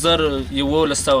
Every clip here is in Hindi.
1100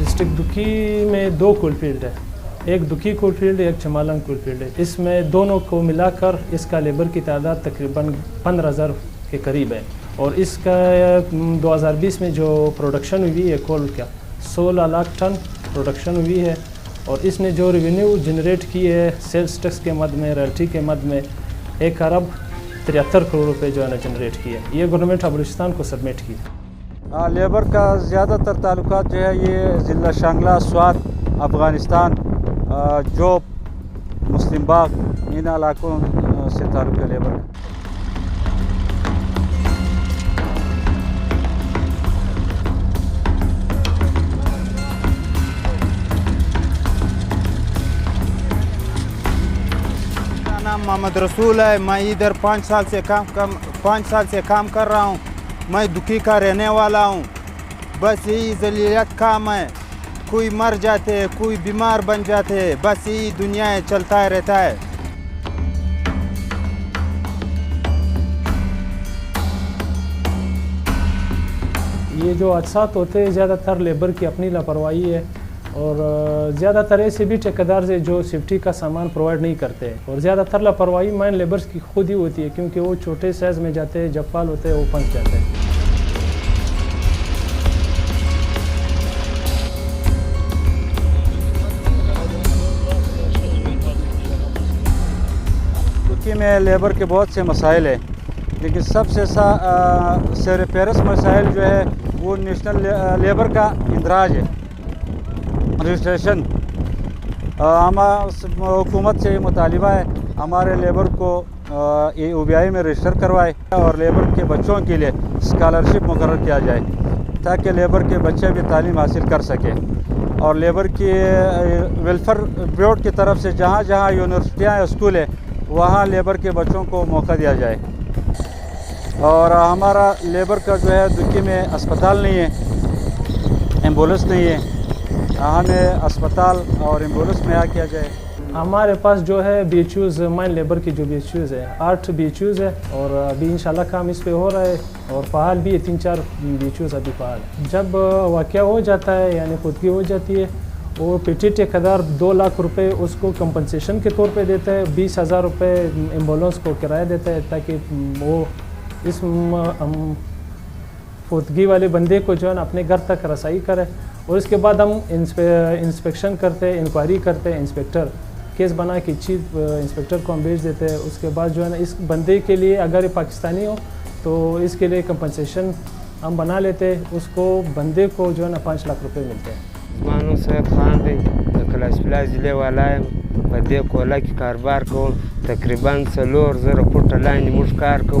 डिस्ट्रिक्ट दुखी में 2 कोलफील्ड है, एक दुखी कोलफील्ड है, एक चमालंग कोलफील्ड है। इसमें दोनों को मिलाकर इसका लेबर की तादाद तकरीबन 15,000 के करीब है और इसका 2020 में जो प्रोडक्शन हुई है कोल का 16 लाख टन प्रोडक्शन हुई है और इसने जो रेवेन्यू जनरेट की है सेल्स टैक्स के मद में, रॉयल्टी के मद में 1 अरब 73 करोड़ रुपए जो है ना जनरेट किए। ये गवर्नमेंट ऑफ बलूचिस्तान को सबमिट की। लेबर का ज़्यादातर ताल्लुकात जो है ये ज़िला शांगला, स्वात, अफ़गानिस्तान, जोब, मुस्लिम बाग, इन इलाकों से ताल्लुक है लेबर का। मेरा नाम मोहम्मद रसूल है। मैं इधर 5 साल से काम कर रहा हूँ। मैं दुखी का रहने वाला हूँ। बस यही ज़लीलियत काम है, कोई मर जाते हैं, कोई बीमार बन जाते हैं, बस यही दुनिया है, चलता रहता है। ये जो हादसात होते हैं ज़्यादातर लेबर की अपनी लापरवाही है और ज़्यादातर ऐसे भी ठेकेदार से जो सेफ्टी का सामान प्रोवाइड नहीं करते हैं और ज़्यादातर लापरवाही माइन लेबर्स की खुद ही होती है क्योंकि वो छोटे साइज़ में जाते हैं, जब पाल होते हैं वो फंस जाते हैं। तुर्की में लेबर के बहुत से मसाइल हैं, लेकिन सबसे सरफहरिस्त मसाइल जो है वो नेशनल लेबर का इंदराज है, रजिस्ट्रेशन। हुकूमत से मुतालिबा है हमारे लेबर को UBI में रजिस्टर करवाए और लेबर के बच्चों के लिए स्कॉलरशिप मुकर्रर किया जाए ताकि लेबर के बच्चे भी तालीम हासिल कर सकें और लेबर की वेलफेयर बोर्ड की तरफ से जहाँ जहाँ यूनिवर्सिटियाँ या स्कूल है वहाँ लेबर के बच्चों को मौका दिया जाए। और हमारा लेबर का जो है दुखी में अस्पताल नहीं है, एम्बुलेंस नहीं है, हमें अस्पताल और एम्बुलेंस में किया जाए। हमारे पास जो है BHUs माइन लेबर की जो BHUs है 8 BHUs है और अभी इंशाल्लाह काम इस पे हो रहा है और फ़ाल भी है 3-4 BHUs अभी फ़ाल है। जब वाक़या हो जाता है यानी खुदकी हो जाती है वो पेटी ठेकेदार 2 लाख रुपए उसको कंपनसेशन के तौर पे देता है, 20,000 रुपये एम्बुलेंस को किराया देता है ताकि वो इस खुदगी वाले बंदे को जो है ना अपने घर तक रसाई करे और इसके बाद हम इंस्पेक्शन करते हैं, इंक्वायरी करते हैं, इंस्पेक्टर केस बना के चीफ इंस्पेक्टर को हम भेज देते हैं। उसके बाद जो है ना इस बंदे के लिए अगर ये पाकिस्तानी हो तो इसके लिए कंपनसेशन हम बना लेते हैं, उसको बंदे को जो है ना 5 लाख रुपए मिलते हैं। मानो सैयद खान दे क्लास प्लास जिले वाला है बदे कोला की कारोबार को तकरीबन 4,000 फुट लाइन मुश्कार को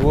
2